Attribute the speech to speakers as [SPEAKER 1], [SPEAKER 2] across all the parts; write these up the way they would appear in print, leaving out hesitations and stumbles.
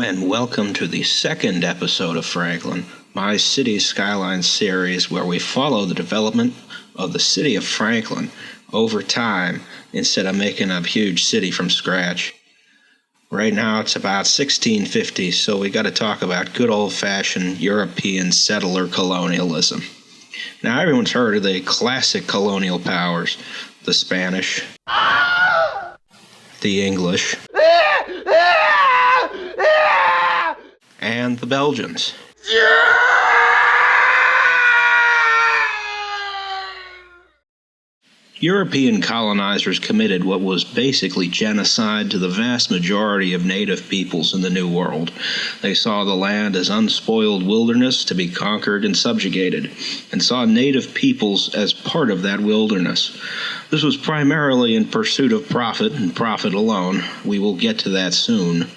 [SPEAKER 1] and welcome to the second episode of Franklin, my City Skylines series where we follow the development of the city of Franklin over time instead of making a huge city from scratch. Right now it's about 1650, so we got to talk about good old-fashioned European settler colonialism. Now everyone's heard of the classic colonial powers, the Spanish, the English, and the Belgians. European colonizers committed what was basically genocide to the vast majority of native peoples in the New World. They saw the land as unspoiled wilderness to be conquered and subjugated, and saw native peoples as part of that wilderness. This was primarily in pursuit of profit and profit alone. We will get to that soon.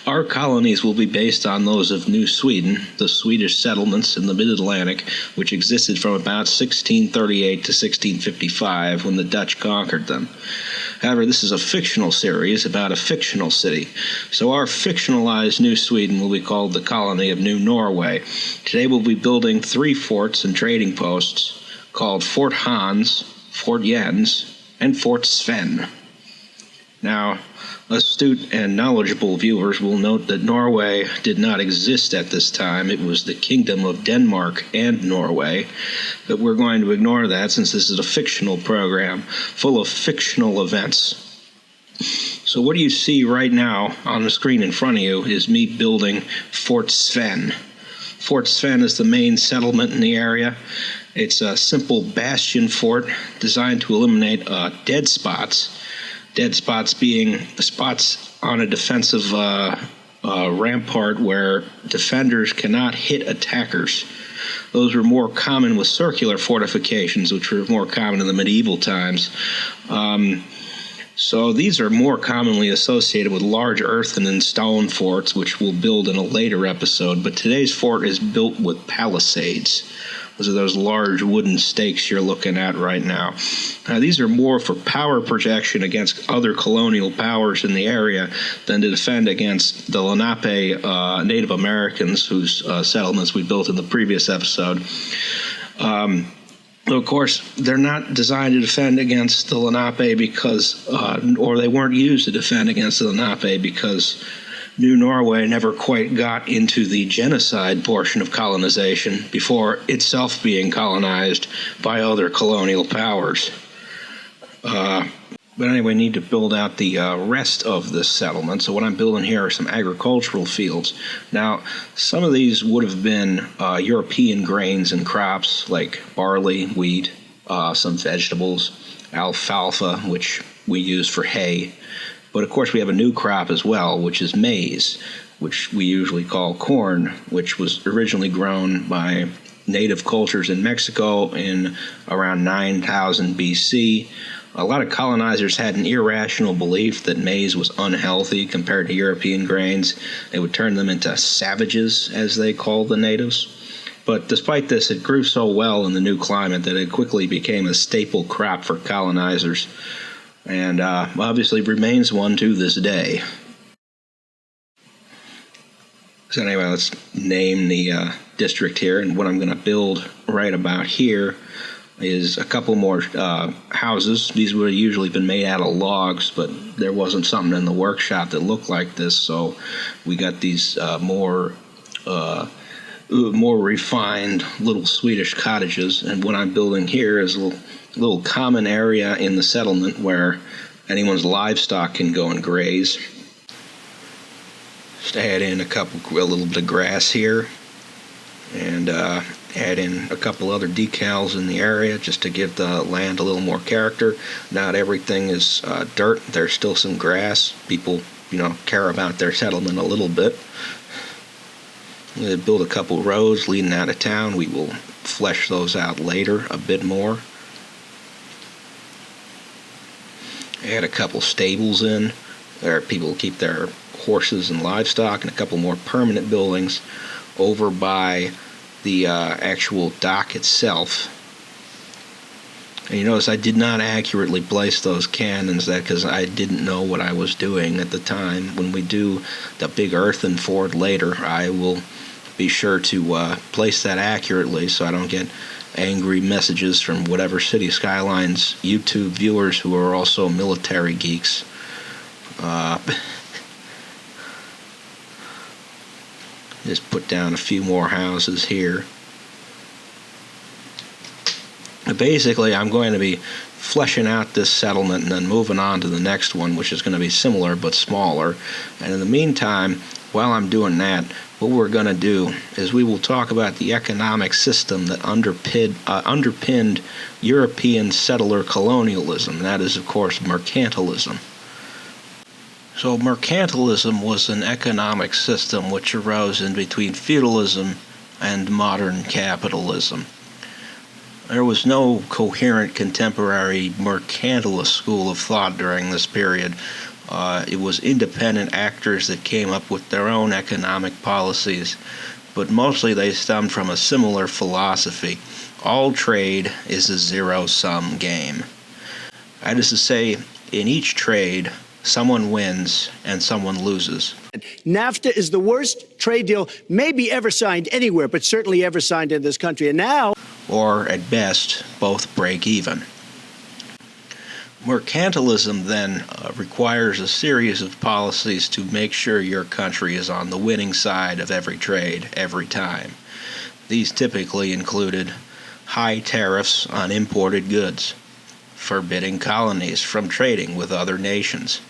[SPEAKER 1] Our colonies will be based on those of New Sweden, the Swedish settlements in the mid-Atlantic, which existed from about 1638 to 1655 when the Dutch conquered them. However, this is a fictional series about a fictional city, so our fictionalized New Sweden will be called the colony of New Norway. Today we'll be building 3 forts and trading posts called Fort Hans, Fort Jens, and Fort Sven. Now, astute and knowledgeable viewers will note that Norway did not exist at this time. It was the Kingdom of Denmark and Norway. But we're going to ignore that since this is a fictional program full of fictional events. So what do you see right now on the screen in front of you is me building Fort Sven. Fort Sven is the main settlement in the area. It's a simple bastion fort designed to eliminate dead spots. Dead spots being spots on a defensive rampart where defenders cannot hit attackers. Those were more common with circular fortifications, which were more common in the medieval times. So these are more commonly associated with large earthen and stone forts, which we'll build in a later episode. But today's fort is built with palisades. Those are those large wooden stakes you're looking at right now. These are more for power projection against other colonial powers in the area than to defend against the Lenape Native Americans whose settlements we built in the previous episode. Of course, they're not designed to defend against the Lenape because, or they weren't used to defend against the Lenape because New Norway never quite got into the genocide portion of colonization before itself being colonized by other colonial powers. But anyway, need to build out the rest of this settlement. So what I'm building here are some agricultural fields. Now, some of these would have been European grains and crops like barley, wheat, some vegetables, alfalfa, which we use for hay. But of course we have a new crop as well, which is maize, which we usually call corn, which was originally grown by native cultures in Mexico in around 9000 BC. A lot of colonizers had an irrational belief that maize was unhealthy compared to European grains. It would turn them into savages, as they called the natives. But despite this, it grew so well in the new climate that it quickly became a staple crop for colonizers, and obviously remains one to this day. So anyway, let's name the district here, and what I'm going to build right about here is a couple more houses. These would have usually been made out of logs, but there wasn't something in the workshop that looked like this, so we got these more refined little Swedish cottages. And what I'm building here is a little common area in the settlement where anyone's livestock can go and graze. Just add in a little bit of grass here, and add in a couple other decals in the area just to give the land a little more character. Not everything is dirt. There's still some grass. People, care about their settlement a little bit. I'm going to build a couple roads leading out of town. We will flesh those out later a bit more. Add a couple stables in where people keep their horses and livestock, and a couple more permanent buildings over by the actual dock itself. And you notice I did not accurately place those cannons because I didn't know what I was doing at the time. When we do the big earthen fort later, I will be sure to place that accurately so I don't get angry messages from whatever City Skylines YouTube viewers who are also military geeks. Just put down a few more houses here. Basically, I'm going to be fleshing out this settlement and then moving on to the next one, which is going to be similar but smaller. And in the meantime, while I'm doing that, what we're going to do is we will talk about the economic system that underpinned European settler colonialism. That is, of course, mercantilism. So mercantilism was an economic system which arose in between feudalism and modern capitalism. There was no coherent contemporary mercantilist school of thought during this period. It was independent actors that came up with their own economic policies, but mostly they stemmed from a similar philosophy. All trade is a zero-sum game. That is to say, in each trade, someone wins and someone loses.
[SPEAKER 2] NAFTA is the worst trade deal maybe ever signed anywhere, but certainly ever signed in this country. And now,
[SPEAKER 1] or at best, both break even. Mercantilism then requires a series of policies to make sure your country is on the winning side of every trade every time. These typically included high tariffs on imported goods, forbidding colonies from trading with other nations,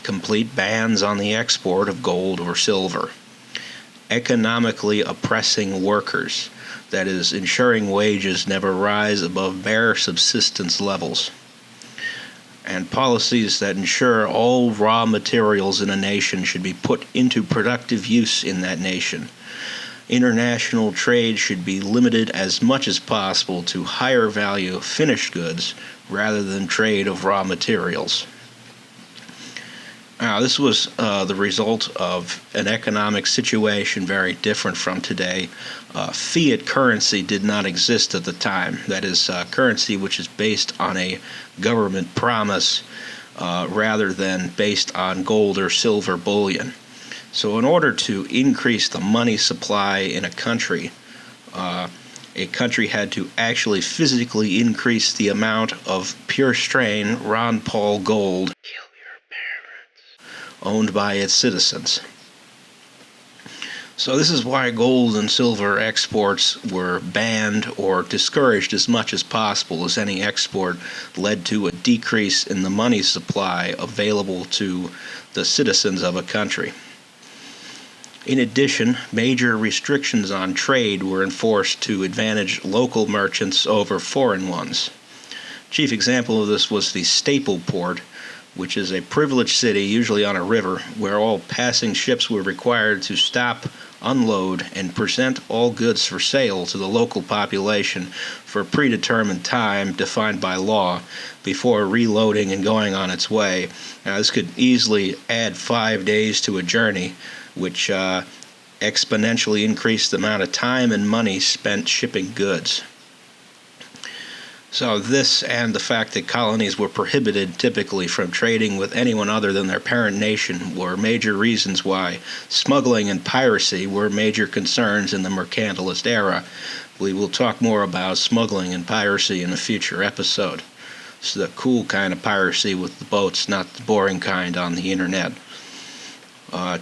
[SPEAKER 1] complete bans on the export of gold or silver, economically oppressing workers, that is, ensuring wages never rise above bare subsistence levels, and policies that ensure all raw materials in a nation should be put into productive use in that nation. International trade should be limited as much as possible to higher value finished goods rather than trade of raw materials. Now, this was the result of an economic situation very different from today. Fiat currency did not exist at the time. That is, currency which is based on a government promise rather than based on gold or silver bullion. So in order to increase the money supply in a country had to actually physically increase the amount of pure strain Ron Paul gold owned by its citizens. So this is why gold and silver exports were banned or discouraged as much as possible, as any export led to a decrease in the money supply available to the citizens of a country. In addition, major restrictions on trade were enforced to advantage local merchants over foreign ones. Chief example of this was the Staple Port, which is a privileged city, usually on a river, where all passing ships were required to stop, unload, and present all goods for sale to the local population for a predetermined time defined by law before reloading and going on its way. Now, this could easily add 5 days to a journey, which exponentially increased the amount of time and money spent shipping goods. So this and the fact that colonies were prohibited typically from trading with anyone other than their parent nation were major reasons why smuggling and piracy were major concerns in the mercantilist era. We will talk more about smuggling and piracy in a future episode. It's the cool kind of piracy with the boats, not the boring kind on the internet.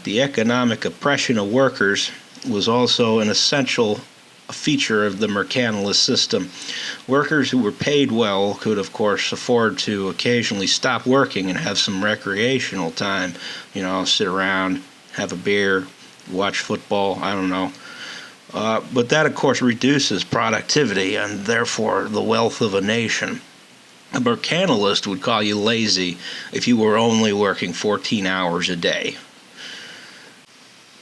[SPEAKER 1] The economic oppression of workers was also an essential feature of the mercantilist system. Workers who were paid well could, of course, afford to occasionally stop working and have some recreational time. Sit around, have a beer, watch football, I don't know. But that, of course, reduces productivity and therefore the wealth of a nation. A mercantilist would call you lazy if you were only working 14 hours a day.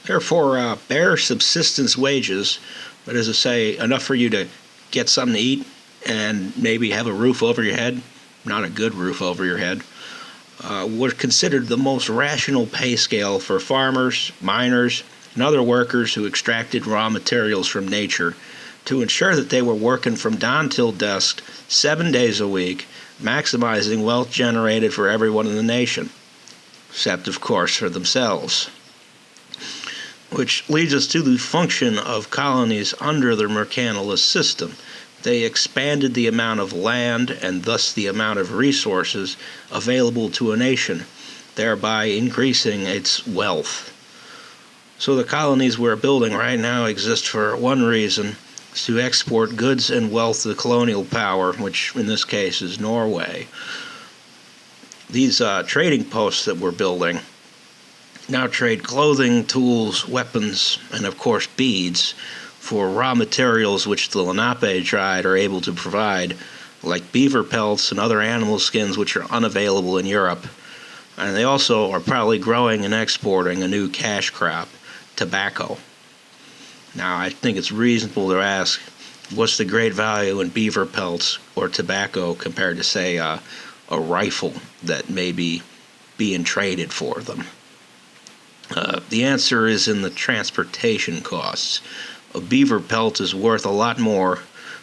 [SPEAKER 1] Therefore, bare subsistence wages, but as I say, enough for you to get something to eat and maybe have a roof over your head, not a good roof over your head, were considered the most rational pay scale for farmers, miners, and other workers who extracted raw materials from nature, to ensure that they were working from dawn till dusk, 7 days a week, maximizing wealth generated for everyone in the nation, except, of course, for themselves. Which leads us to the function of colonies under the mercantilist system. They expanded the amount of land and thus the amount of resources available to a nation, thereby increasing its wealth. So the colonies we're building right now exist for one reason: to export goods and wealth to the colonial power, which in this case is Norway. These trading posts that we're building now trade clothing, tools, weapons, and of course beads for raw materials which the Lenape tribe are able to provide, like beaver pelts and other animal skins which are unavailable in Europe. And they also are probably growing and exporting a new cash crop, tobacco. Now, I think it's reasonable to ask, what's the great value in beaver pelts or tobacco compared to, say, a rifle that may be being traded for them? The answer is in the transportation costs. A beaver pelt is worth a lot more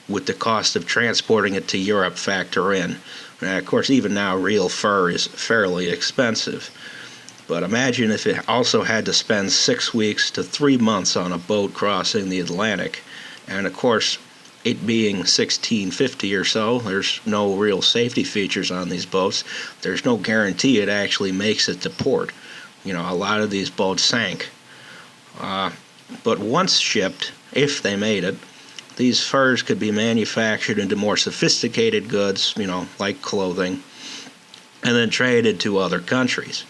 [SPEAKER 1] with the cost of transporting it to Europe factor in. Now, of course, even now, real fur is fairly expensive. But imagine if it also had to spend 6 weeks to 3 months on a boat crossing the Atlantic. And of course, it being 1650 or so, there's no real safety features on these boats. There's no guarantee it actually makes it to port. You know, a lot of these boats sank. But once shipped, if they made it, these furs could be manufactured into more sophisticated goods, like clothing, and then traded to other countries.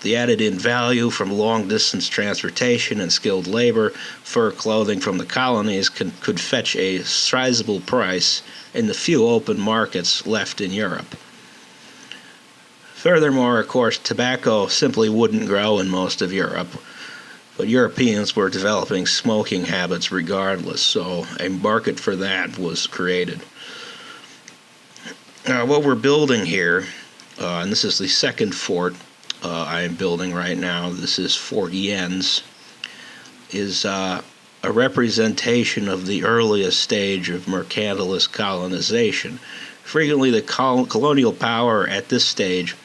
[SPEAKER 1] The added-in value from long-distance transportation and skilled labor, fur clothing from the colonies could fetch a sizable price in the few open markets left in Europe. Furthermore, of course, tobacco simply wouldn't grow in most of Europe, but Europeans were developing smoking habits regardless, so a market for that was created. Now, what we're building here, and this is the second fort I am building right now, this is Fort Jens, is a representation of the earliest stage of mercantilist colonization. Frequently, the colonial power at this stage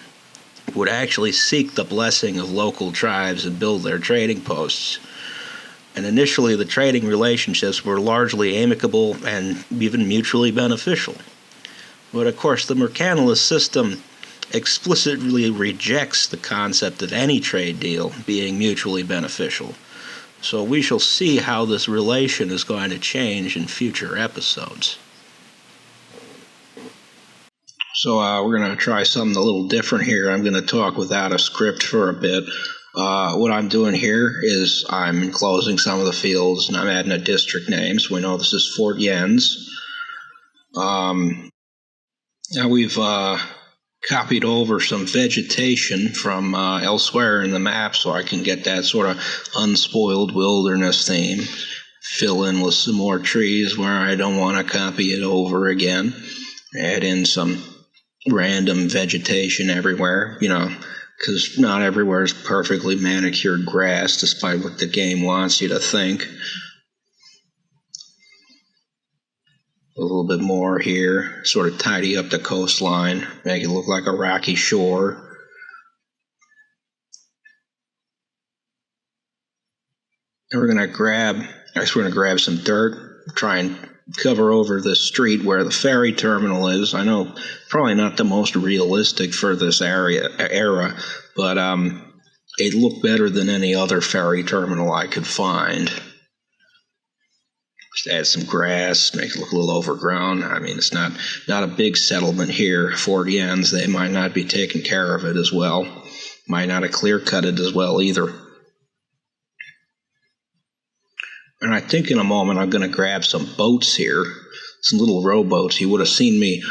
[SPEAKER 1] would actually seek the blessing of local tribes and build their trading posts. And initially, the trading relationships were largely amicable and even mutually beneficial. But of course, the mercantilist system explicitly rejects the concept of any trade deal being mutually beneficial. So we shall see how this relation is going to change in future episodes. So we're going to try something a little different here. I'm going to talk without a script for a bit. What I'm doing here is I'm enclosing some of the fields and I'm adding a district name. So we know this is Fort Jens. Now we've copied over some vegetation from elsewhere in the map so I can get that sort of unspoiled wilderness theme. Fill in with some more trees where I don't want to copy it over again. Add in some random vegetation everywhere, because not everywhere is perfectly manicured grass, despite what the game wants you to think. A little bit more here, sort of tidy up the coastline, make it look like a rocky shore. And we're going to grab some dirt, try and cover over the street where the ferry terminal is. I know probably not the most realistic for this era, but it looked better than any other ferry terminal I could find. Just add some grass, make it look a little overgrown. I mean, it's not a big settlement here. Fort Jens, they might not be taking care of it as well. Might not have clear-cut it as well either. And I think in a moment I'm going to grab some boats here, some little rowboats. You would have seen me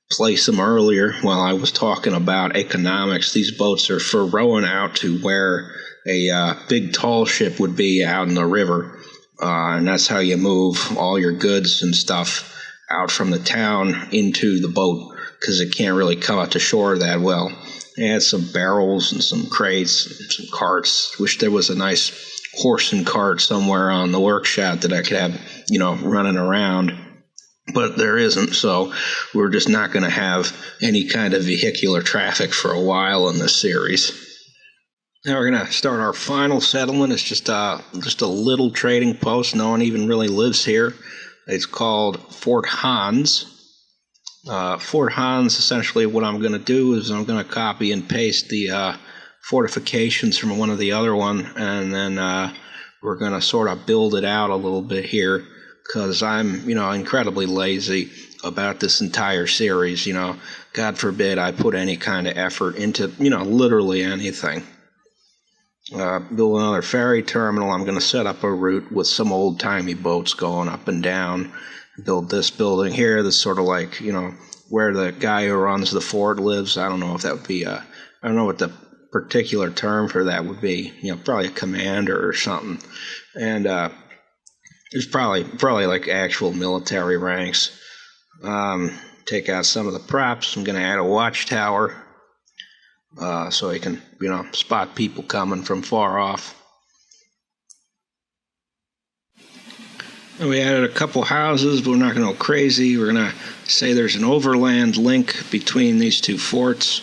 [SPEAKER 1] place them earlier while I was talking about economics. These boats are for rowing out to where a big tall ship would be out in the river. And that's how you move all your goods and stuff out from the town into the boat because it can't really come up to shore that well. They had some barrels and some crates and some carts. Wish there was a nice horse and cart somewhere on the workshop that I could have, running around. But there isn't, so we're just not going to have any kind of vehicular traffic for a while in this series. Now we're going to start our final settlement. It's just a little trading post. No one even really lives here. It's called Fort Hans. Fort Hans, essentially what I'm going to do is I'm going to copy and paste the fortifications from one of the other one, and then we're going to sort of build it out a little bit here, because I'm, incredibly lazy about this entire series. God forbid I put any kind of effort into, literally anything. Build another ferry terminal. I'm going to set up a route with some old-timey boats going up and down. Build this building here that's sort of like, where the guy who runs the fort lives. I don't know if that would be I don't know what the particular term for that would be. Probably a commander or something. And there's probably like actual military ranks. Take out some of the props. I'm going to add a watchtower. So you can, spot people coming from far off. And we added a couple houses, but we're not going to go crazy. We're going to say there's an overland link between these two forts.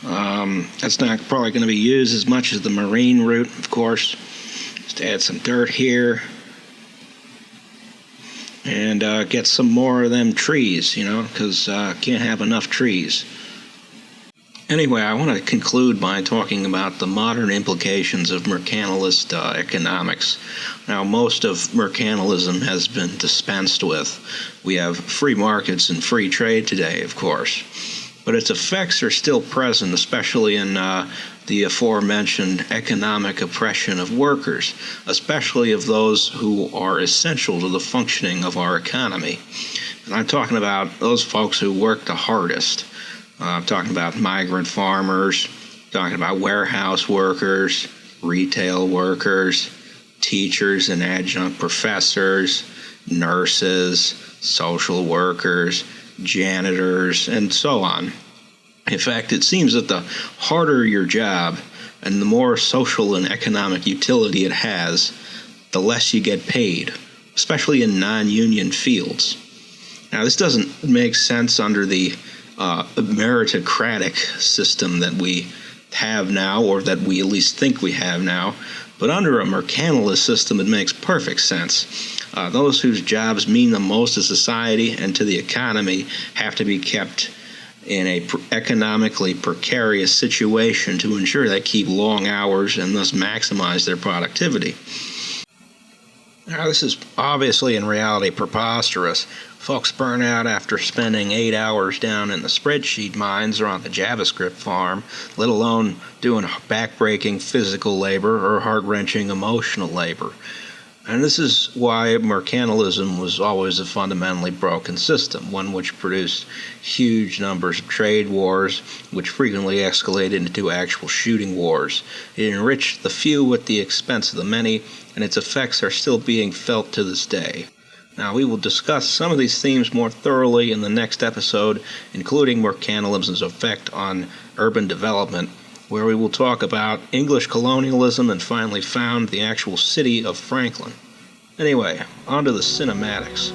[SPEAKER 1] That's not probably going to be used as much as the marine route, of course. Just add some dirt here. And get some more of them trees, because can't have enough trees. Anyway, I want to conclude by talking about the modern implications of mercantilist economics. Now, most of mercantilism has been dispensed with. We have free markets and free trade today, of course. But its effects are still present, especially in the aforementioned economic oppression of workers, especially of those who are essential to the functioning of our economy. And I'm talking about those folks who work the hardest. I'm talking about migrant farmers, talking about warehouse workers, retail workers, teachers and adjunct professors, nurses, social workers, janitors, and so on. In fact, it seems that the harder your job and the more social and economic utility it has, the less you get paid, especially in non-union fields. Now, this doesn't make sense under the meritocratic system that we have now, or that we at least think we have now, but under a mercantilist system it makes perfect sense. Those whose jobs mean the most to society and to the economy have to be kept in a economically precarious situation to ensure they keep long hours and thus maximize their productivity. Now, this is obviously in reality preposterous. Folks burn out after spending 8 hours down in the spreadsheet mines or on the JavaScript farm, let alone doing backbreaking physical labor or heart-wrenching emotional labor. And this is why mercantilism was always a fundamentally broken system, one which produced huge numbers of trade wars, which frequently escalated into actual shooting wars. It enriched the few at the expense of the many, and its effects are still being felt to this day. Now, we will discuss some of these themes more thoroughly in the next episode, including mercantilism's effect on urban development, where we will talk about English colonialism and finally found the actual city of Franklin. Anyway, on to the cinematics.